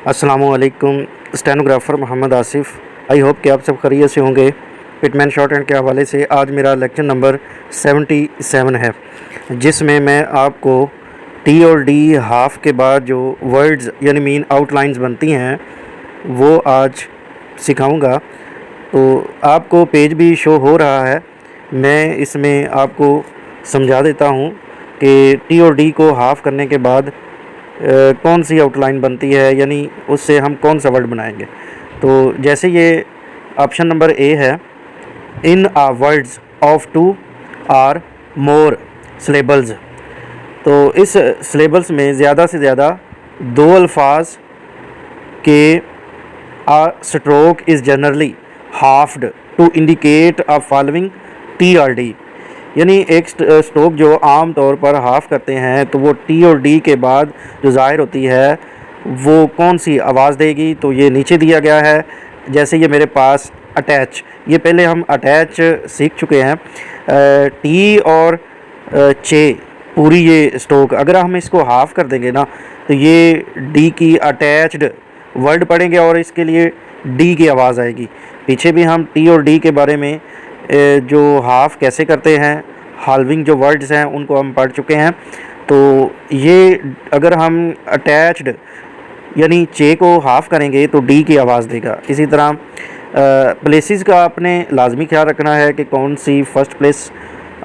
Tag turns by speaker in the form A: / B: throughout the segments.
A: अस्सलामुअलैकुम। Stenographer Mohammad Asif. I hope कि आप सब खैरियत से होंगे। पिटमैन शॉर्ट हैंड के हवाले से आज मेरा लेक्चर नंबर 77 है, जिसमें मैं आपको टी और डी हाफ के बाद जो वर्ड्स यानी मेन आउटलाइंस बनती हैं वो आज सिखाऊंगा। तो आपको पेज भी शो हो रहा है, मैं इसमें आपको समझा देता हूँ कि टी और डी को हाफ़ करने के बाद कौन सी आउटलाइन बनती है, यानी उससे हम कौन सा वर्ड बनाएंगे। तो जैसे ये ऑप्शन नंबर ए है, in a words of two or more syllables. तो इस सिलेबल्स में ज़्यादा से ज़्यादा दो अल्फाज के a stroke is generally halved to indicate a following T R D. यानी एक स्ट्रोक जो आम तौर पर हाफ़ करते हैं तो वो टी और डी के बाद जो ज़ाहिर होती है वो कौन सी आवाज़ देगी। तो ये नीचे दिया गया है, जैसे ये मेरे पास अटैच, ये पहले हम अटैच सीख चुके हैं। टी और चे पूरी ये स्ट्रोक अगर हम इसको हाफ़ कर देंगे ना तो ये डी की अटैच्ड वर्ड पढ़ेंगे और इसके लिए डी की आवाज़ आएगी। पीछे भी हम टी और डी के बारे में जो हाफ़ कैसे करते हैं, हाल्विंग जो वर्ड्स हैं उनको हम पढ़ चुके हैं। तो ये अगर हम अटैच्ड यानी चे को हाफ़ करेंगे तो डी की आवाज़ देगा। इसी तरह प्लेसेस का आपने लाजमी ख्याल रखना है कि कौन सी फ़र्स्ट प्लेस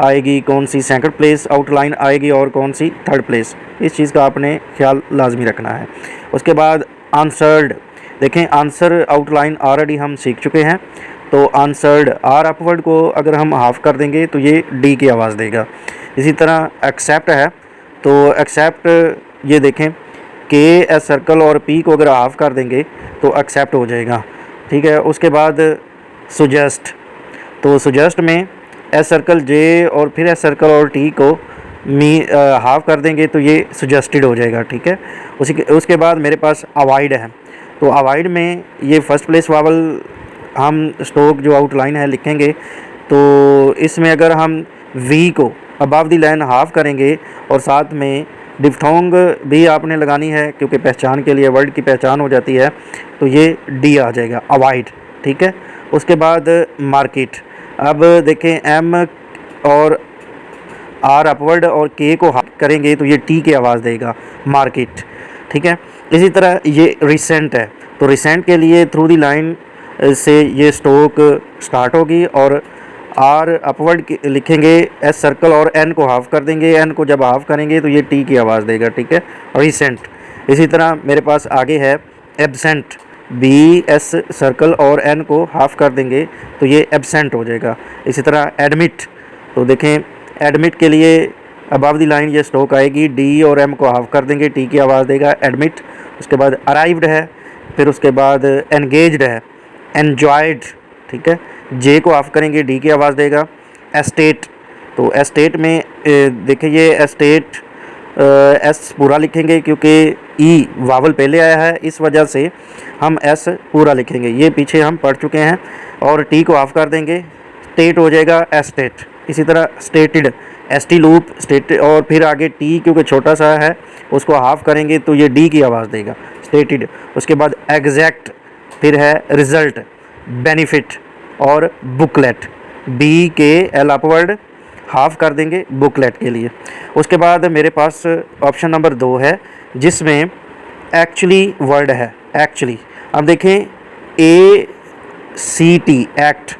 A: आएगी, कौन सी सेकंड प्लेस आउटलाइन आएगी और कौन सी थर्ड प्लेस, इस चीज़ का आपने ख्याल लाजमी रखना है। उसके बाद आंसर्ड, देखें आंसर आउटलाइन ऑलरेडी हम सीख चुके हैं। तो आंसर्ड आर अपवर्ड को अगर हम हाफ़ कर देंगे तो ये डी की आवाज़ देगा। इसी तरह एक्सेप्ट है, तो एक्सेप्ट ये देखें के एस सर्कल और पी को अगर हाफ़ कर देंगे तो एक्सेप्ट हो जाएगा, ठीक है। उसके बाद सुजेस्ट, तो सुजेस्ट में एस सर्कल जे और फिर एस सर्कल और टी को हाफ़ कर देंगे तो ये सुजेस्टेड हो जाएगा, ठीक है। उसके बाद मेरे पास अवॉइड है, तो अवॉइड में ये फर्स्ट प्लेस वावल हम स्ट्रोक जो आउटलाइन है लिखेंगे। तो इसमें अगर हम वी को अबव दी लाइन हाफ़ करेंगे और साथ में डिफ्थोंग भी आपने लगानी है क्योंकि पहचान के लिए वर्ड की पहचान हो जाती है, तो ये डी आ जाएगा अवॉइड, ठीक है। उसके बाद मार्केट, अब देखें एम और आर अपवर्ड और के को हाफ़ करेंगे तो ये टी की आवाज़ देगा मार्केट, ठीक है। इसी तरह ये रिसेंट है, तो रिसेंट के लिए थ्रू दी लाइन से ये स्ट्रोक स्टार्ट होगी और आर अपवर्ड लिखेंगे एस सर्कल और एन को हाफ़ कर देंगे। एन को जब हाफ़ करेंगे तो ये टी की आवाज़ देगा, ठीक है। रिसेंट, इसी तरह मेरे पास आगे है एब्सेंट, बी एस सर्कल और एन को हाफ़ कर देंगे तो ये एब्सेंट हो जाएगा। इसी तरह एडमिट, तो देखें एडमिट के लिए अबव दी लाइन ये स्ट्रोक आएगी, डी और एम को हाफ़ कर देंगे, टी की आवाज़ देगा एडमिट। उसके बाद अराइव्ड है, फिर उसके बाद एंगेज्ड है, एन्जॉयड, ठीक है। जे को हाफ़ करेंगे डी की आवाज़ देगा। एस्टेट, तो एस्टेट में देखिए ये एस्टेट एस पूरा लिखेंगे क्योंकि ई वावल पहले आया है, इस वजह से हम एस पूरा लिखेंगे, ये पीछे हम पढ़ चुके हैं। और टी को हाफ़ कर देंगे, स्टेट हो जाएगा एस्टेट। इसी तरह stated, S T loop state और फिर आगे टी क्योंकि छोटा सा है उसको हाफ़ करेंगे तो ये डी की आवाज़ देगा स्टेटेड। उसके बाद एग्जैक्ट, फिर है रिज़ल्ट, बेनिफिट और बुकलेट, बी के एल अपवर्ड हाफ़ कर देंगे बुकलेट के लिए। उसके बाद मेरे पास ऑप्शन नंबर 2 है जिसमें एक्चुअली वर्ड है, एक्चुअली। अब देखें ए सी टी एक्ट,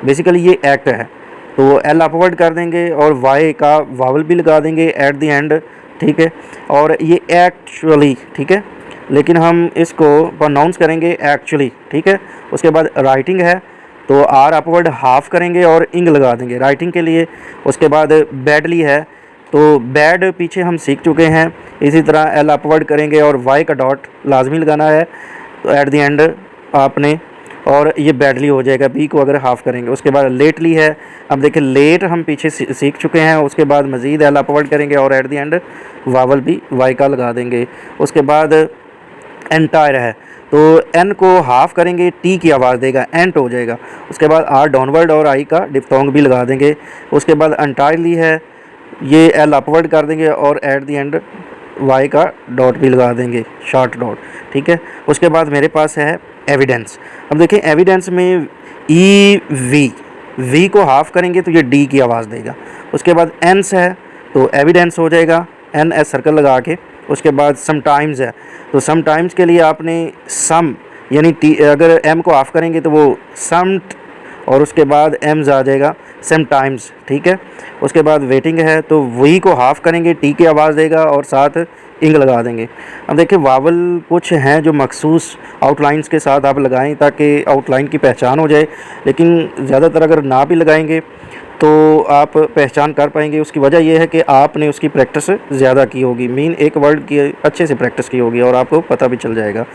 A: बेसिकली ये एक्ट है, तो एल अपवर्ड कर देंगे और वाई का वावल भी लगा देंगे एट द एंड, ठीक है। और ये एक्चुअली, ठीक है, लेकिन हम इसको प्रोनाउंस करेंगे एक्चुअली, ठीक है। उसके बाद राइटिंग है, तो आर अपवर्ड हाफ़ करेंगे और इंग लगा देंगे राइटिंग के लिए। उसके बाद बैडली है, तो बैड पीछे हम सीख चुके हैं। इसी तरह एल अपवर्ड करेंगे और वाई का डॉट लाजमी लगाना है तो एट द एंड आपने, और ये बैडली हो जाएगा बी को अगर हाफ़ करेंगे। उसके बाद लेटली है, अब देखिए लेट हम पीछे सीख चुके हैं। उसके बाद मज़ीद एल अपवर्ड करेंगे और एट द एंड वावल भी वाई का लगा देंगे। उसके बाद एंटायर है, तो एन को हाफ़ करेंगे टी की आवाज़ देगा एंट हो जाएगा। उसके बाद आर डाउनवर्ड और आई का डिप्थोंग भी लगा देंगे। उसके बाद एंटायरली है, ये एल अपवर्ड कर देंगे और एट द एंड वाई का डॉट भी लगा देंगे, शॉर्ट डॉट, ठीक है। उसके बाद मेरे पास है एविडेंस। अब देखिए एविडेंस में ई वी को हाफ करेंगे तो ये डी की आवाज़ देगा। उसके बाद एंस है तो एविडेंस हो जाएगा, एन एस सर्कल लगा के। उसके बाद समटाइम्स है तो समटाइम्स के लिए आपने सम यानी टी, अगर एम को हाफ करेंगे तो वो सम, और उसके बाद एम्स आ जाएगा समटाइम्स, ठीक है। उसके बाद वेटिंग है तो वी को हाफ करेंगे, टी की आवाज़ देगा और साथ इंग लगा देंगे। अब देखिए वावल कुछ हैं जो मखसूस आउटलाइंस के साथ आप लगाएं ताकि आउटलाइन की पहचान हो जाए, लेकिन ज़्यादातर अगर ना भी लगाएंगे तो आप पहचान कर पाएंगे। उसकी वजह यह है कि आपने उसकी प्रैक्टिस ज़्यादा की होगी, मीन एक वर्ड की अच्छे से प्रैक्टिस की होगी और आपको पता भी चल जाएगा।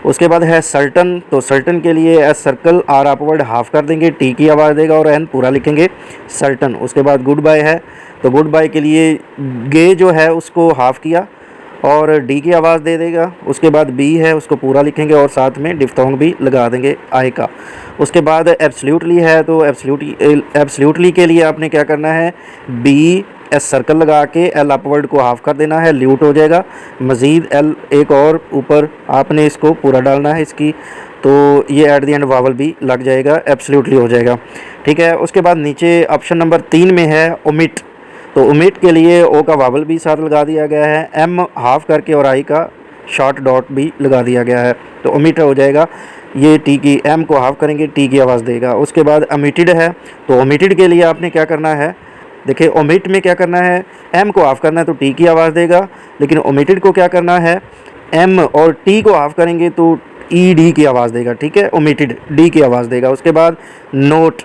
A: उसके बाद है सर्टन, तो सर्टन के लिए S circle are upward half कर देंगे, टी की आवाज़ देगा और एन पूरा लिखेंगे सर्टन। उसके बाद गुड बाय है तो गुड बाय के लिए गे जो है उसको हाफ किया और डी की आवाज़ दे देगा। उसके बाद बी है उसको पूरा लिखेंगे और साथ में डिफ्थोंग भी लगा देंगे आई का। उसके बाद एब्सोल्यूटली है तो एब्सोल्यूटली के लिए आपने क्या करना है, बी एस सर्कल लगा के एल अपवर्ड को हाफ कर देना है, ल्यूट हो जाएगा। मज़ीद एल एक और ऊपर आपने इसको पूरा डालना है इसकी, तो ये एट द एंड वावल भी लग जाएगा, एब्सोल्युटली हो जाएगा, ठीक है। उसके बाद नीचे ऑप्शन नंबर 3 में है ओमिट, तो ओमिट के लिए ओ का वावल भी साथ लगा दिया गया है, एम हाफ करके और आई का शॉर्ट डॉट भी लगा दिया गया है, तो ओमिट हो जाएगा। ये टी की एम को हाफ करेंगे, टी की आवाज़ देगा। उसके बाद ओमिटेड है तो ओमिटेड के लिए आपने क्या करना है, देखिए ओमिट में क्या करना है, एम को हाफ करना है तो टी की आवाज़ देगा, लेकिन ओमिटेड को क्या करना है, एम और टी को हाफ करेंगे तो ई डी की आवाज़ देगा, ठीक है। ओमिटेड डी की आवाज़ देगा। उसके बाद नोट,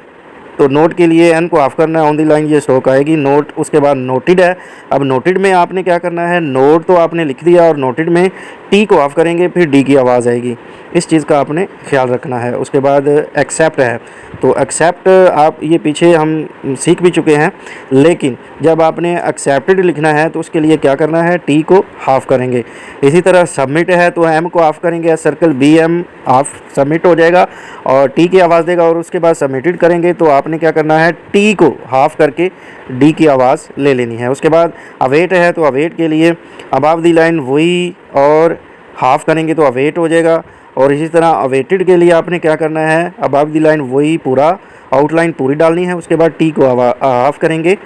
A: तो नोट के लिए एन को हाफ करना है, ऑन दी लाइन ये स्ट्रोक आएगी नोट। उसके बाद नोटेड है, अब नोटेड में आपने क्या करना है, नोट तो आपने लिख दिया और नोटेड में टी को हाफ करेंगे फिर डी की आवाज़ आएगी, इस चीज़ का आपने ख्याल रखना है। उसके बाद एक्सेप्ट है तो एक्सेप्ट आप ये पीछे हम सीख भी चुके हैं, लेकिन जब आपने एक्सेप्टेड लिखना है तो उसके लिए क्या करना है, टी को हाफ करेंगे। इसी तरह सबमिट है तो एम को हाफ करेंगे, circle B M half submit हो जाएगा और टी की आवाज़ देगा। और उसके बाद सबमिटेड करेंगे तो आपने क्या करना है, टी को हाफ करके डी की आवाज़ ले लेनी है। उसके बाद अवेट है तो अवेट के लिए अबाव दी लाइन वही और हाफ करेंगे तो अवेट हो जाएगा। और इसी तरह अवेटेड के लिए आपने क्या करना है, अबाव दी लाइन वही पूरा आउटलाइन पूरी डालनी है, उसके बाद टी को हाफ करेंगे,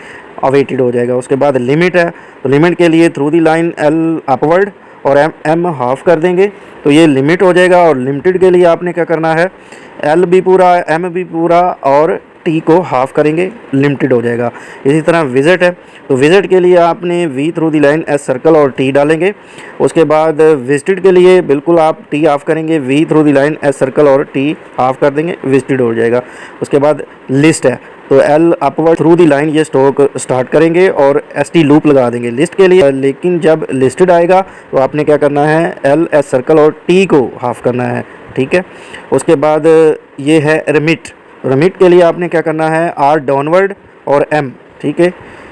A: अवेटेड हो जाएगा। उसके बाद लिमिट है तो लिमिट के लिए through the line L upward और एम हाफ कर देंगे तो ये लिमिट हो जाएगा। और लिमिटेड के लिए आपने क्या करना है, एल भी पूरा एम भी पूरा और टी को हाफ करेंगे, लिमिटेड हो जाएगा। इसी तरह विजिट है तो विजिट के लिए आपने V through the line S circle और टी डालेंगे। उसके बाद विजिटेड के लिए बिल्कुल आप टी हाफ करेंगे, V through the line S circle और टी हाफ कर देंगे, विजिटेड हो जाएगा। उसके बाद लिस्ट है तो L upward through the line ये स्ट्रोक स्टार्ट करेंगे और एस टी लूप लगा देंगे लिस्ट के लिए। लेकिन जब लिस्टेड आएगा तो आपने क्या करना है, एल एस सर्कल और टी को हाफ करना है, ठीक है। उसके बाद ये है रिमिट, रिमिट के लिए आपने क्या करना है, आर डाउनवर्ड और एम, ठीक है,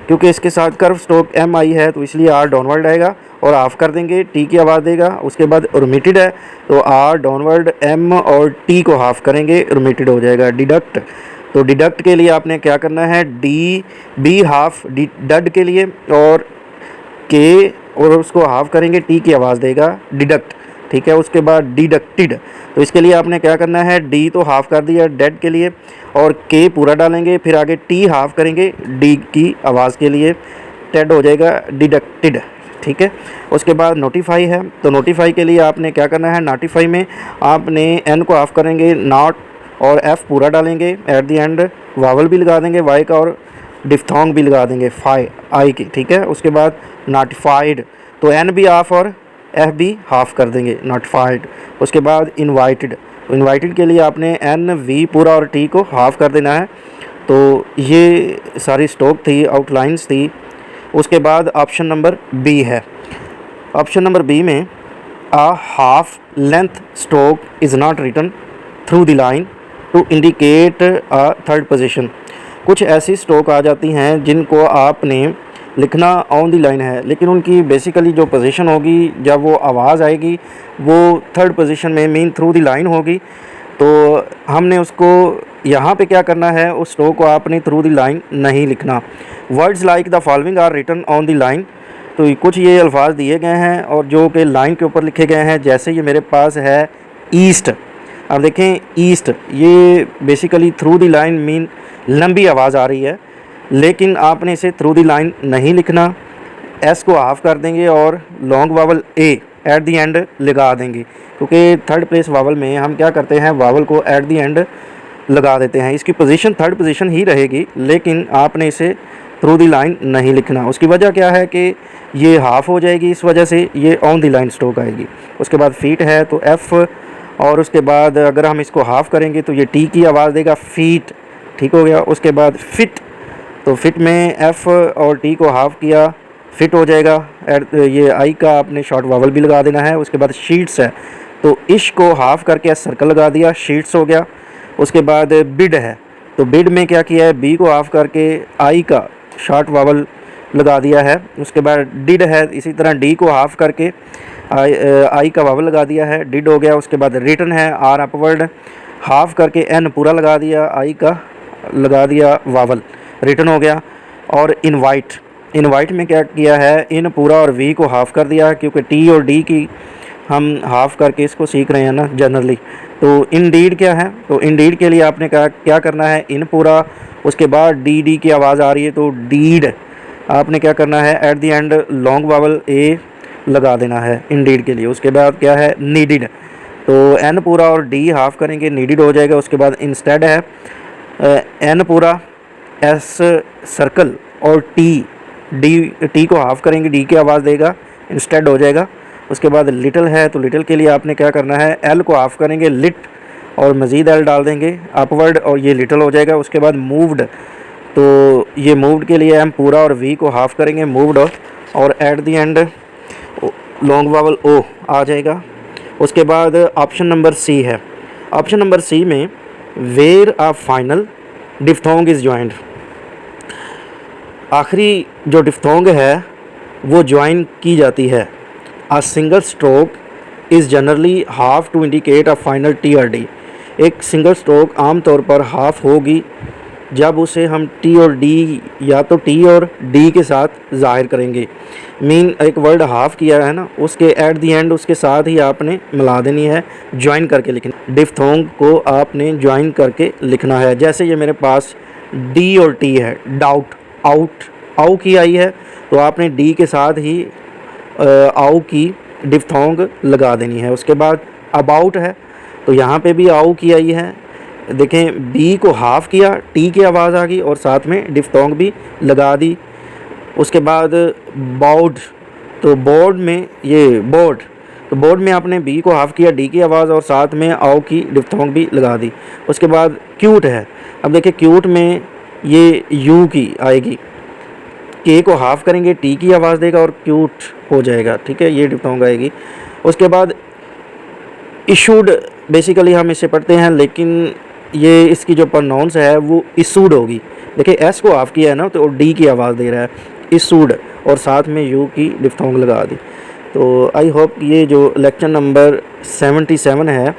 A: क्योंकि इसके साथ कर्व स्ट्रोक एम आई है तो इसलिए आर डाउनवर्ड आएगा और हाफ कर देंगे, टी की आवाज़ देगा। उसके बाद रिमिटेड है तो आर डाउनवर्ड एम और टी को हाफ करेंगे, रिमिटेड हो जाएगा। डिडक्ट तो डिडक्ट के लिए आपने क्या करना है, डी बी हाफ डड के लिए और के और उसको हाफ करेंगे, टी की आवाज़ देगा, डिडक्ट, ठीक है। उसके बाद डिडक्टेड तो इसके लिए आपने क्या करना है, डी तो हाफ कर दिया डेड के लिए और के पूरा डालेंगे, फिर आगे टी हाफ करेंगे डी की आवाज़ के लिए, टेड हो जाएगा डिडक्टेड, ठीक है। उसके बाद नोटिफाई है तो नोटिफाई के लिए आपने क्या करना है, नोटिफाई में आपने एन को हाफ करेंगे, नॉट और एफ़ पूरा डालेंगे, एट द एंड वावल भी लगा देंगे वाई का और डिफ्थोंग भी लगा देंगे फाई आई की, ठीक है। उसके बाद नोटिफाइड तो एन भी हाफ और एफ भी हाफ कर देंगे, नोटिफाइड। उसके बाद इनवाइटेड तो इनवाइटेड के लिए आपने एन वी पूरा और टी को हाफ कर देना है। तो ये सारी स्ट्रोक थी, आउटलाइंस थी। उसके बाद ऑप्शन नंबर बी है, ऑप्शन नंबर बी में a half length stroke is not written through the line to indicate a third position. कुछ ऐसी स्ट्रोक आ जाती हैं जिनको आपने लिखना ऑन दी लाइन है, लेकिन उनकी बेसिकली जो पोजीशन होगी जब वो आवाज़ आएगी वो थर्ड पोजीशन में मीन थ्रू दी लाइन होगी। तो हमने उसको यहाँ पे क्या करना है, उस स्ट्रोक को आपने थ्रू दी लाइन नहीं लिखना। Words like the following are written on the line तो कुछ ये अल्फाज दिए गए हैं और जो कि लाइन के ऊपर लिखे गए हैं। जैसे ये मेरे पास है ईस्ट, अब देखें ईस्ट, ये basically through the line mean लंबी आवाज़ आ रही है, लेकिन आपने इसे थ्रू द लाइन नहीं लिखना, एस को हाफ कर देंगे और long vowel A eight the and लगा देंगे, क्योंकि थर्ड प्लेस वावल में हम क्या करते हैं, वावल को एट द एंड लगा देते हैं। इसकी पोजीशन थर्ड पोजीशन ही रहेगी, लेकिन आपने इसे थ्रू द लाइन नहीं लिखना। उसकी वजह क्या है कि ये हाफ़ हो जाएगी, इस वजह से ये ऑन द लाइन स्ट्रोक आएगी। उसके बाद फीट है तो एफ़, और उसके बाद अगर हम इसको हाफ़ करेंगे तो ये टी की आवाज़ देगा, फीट, ठीक हो गया। उसके बाद फिट, तो फिट में एफ़ और टी को हाफ़ किया, फिट हो जाएगा। ये आई का आपने शॉर्ट वावल भी लगा देना है। उसके बाद शीट्स है तो इश को हाफ़ करके सर्कल लगा दिया, शीट्स हो गया। उसके बाद बिड है तो बिड में क्या किया है, बी को हाफ़ करके आई का शॉर्ट वावल लगा दिया है। उसके बाद डिड है, इसी तरह डी को हाफ़ करके आई का वावल लगा दिया है, डिड हो गया। उसके बाद रिटर्न है, आर अपवर्ड हाफ़ करके एन पूरा लगा दिया, आई का लगा दिया वावल, रिटर्न हो गया। और इनवाइट, इनवाइट में क्या किया है, इन पूरा और वी को हाफ़ कर दिया, क्योंकि टी और डी की हम हाफ़ करके इसको सीख रहे हैं ना जनरली। तो इंडीड क्या है, तो इंडीड के लिए आपने क्या करना है, इन पूरा, उसके बाद डी डी की आवाज़ आ रही है तो डीड आपने क्या करना है, at the end long vowel A लगा देना है इंडीड के लिए। उसके बाद क्या है, नीडिड, तो एन पूरा और डी हाफ़ करेंगे, नीडिड हो जाएगा। उसके बाद इंस्टेड है, एन पूरा, एस सर्कल और टी को हाफ़ करेंगे, डी की आवाज़ देगा, इंस्टेड हो जाएगा। उसके बाद लिटिल है तो लिटिल के लिए आपने क्या करना है, एल को हाफ़ करेंगे, लिट और मज़ीद एल डाल देंगे अपवर्ड और ये लिटिल हो जाएगा। उसके बाद मूव्ड, तो ये मूव्ड के लिए हम पूरा और वी को हाफ़ करेंगे, मूव्ड, और at the end long vowel O आ जाएगा। उसके बाद ऑप्शन नंबर सी है, ऑप्शन नंबर सी में where a final diphthong is joint, आखिरी जो डिफ्थोंग है वो ज्वाइन की जाती है। A single stroke is generally half to indicate a final T और डी, एक सिंगल स्ट्रोक आम तौर पर हाफ होगी जब उसे हम टी और डी या तो टी और डी के साथ ज़ाहिर करेंगे। मीन एक वर्ड हाफ किया है ना, उसके एट दी एंड उसके साथ ही आपने मिला देनी है, ज्वाइन करके लिखना। डिफ्थोंग को आपने ज्वाइन करके लिखना है। जैसे ये मेरे पास डी और टी है, डाउट, आउट, आउ की आई है तो आपने डी के साथ ही आउ की डिफ्थोंग लगा देनी है। उसके बाद अबाउट है तो यहाँ पे भी आउ की आई है, देखें बी को हाफ़ किया, टी की आवाज़ आ गई और साथ में डिफ्थोंग भी लगा दी। उसके बाद बोर्ड, तो बोर्ड में ये बोर्ड, तो बोर्ड में आपने बी को हाफ़ किया, डी की आवाज़ और साथ में आउ की डिफ्थोंग भी लगा दी। उसके बाद क्यूट है, अब देखिए क्यूट में ये यू की आएगी, के को हाफ़ करेंगे, टी की आवाज़ देगा और क्यूट हो जाएगा, ठीक है, ये डिफ्थोंग आएगी। उसके बाद इशूड, बेसिकली हम इसे पढ़ते हैं लेकिन ये इसकी जो प्रोनाउंस है वो इशूड होगी। देखिए एस को हाफ़ किया है ना तो डी की आवाज़ दे रहा है, इशूड, और साथ में यू की डिफ्थोंग लगा दी। तो आई होप ये जो लेक्चर नंबर 77 है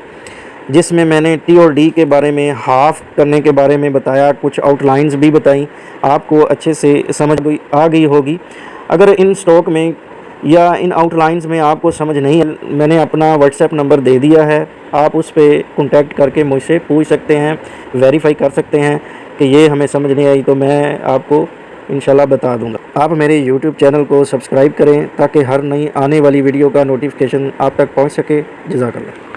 A: जिसमें मैंने टी और डी के बारे में, हाफ़ करने के बारे में बताया, कुछ आउटलाइंस भी बताई, आपको अच्छे से समझ आ गई होगी। अगर इन स्ट्रोक में या इन आउटलाइंस में आपको समझ नहीं, मैंने अपना व्हाट्सएप नंबर दे दिया है, आप उस पर कॉन्टैक्ट करके मुझसे पूछ सकते हैं, वेरीफाई कर सकते हैं कि ये हमें समझ नहीं आई, तो मैं आपको इंशाल्लाह बता दूंगा। आप मेरे यूट्यूब चैनल को सब्सक्राइब करें ताकि हर नई आने वाली वीडियो का नोटिफिकेशन आप तक पहुंच सके। जज़ाकल्लाह।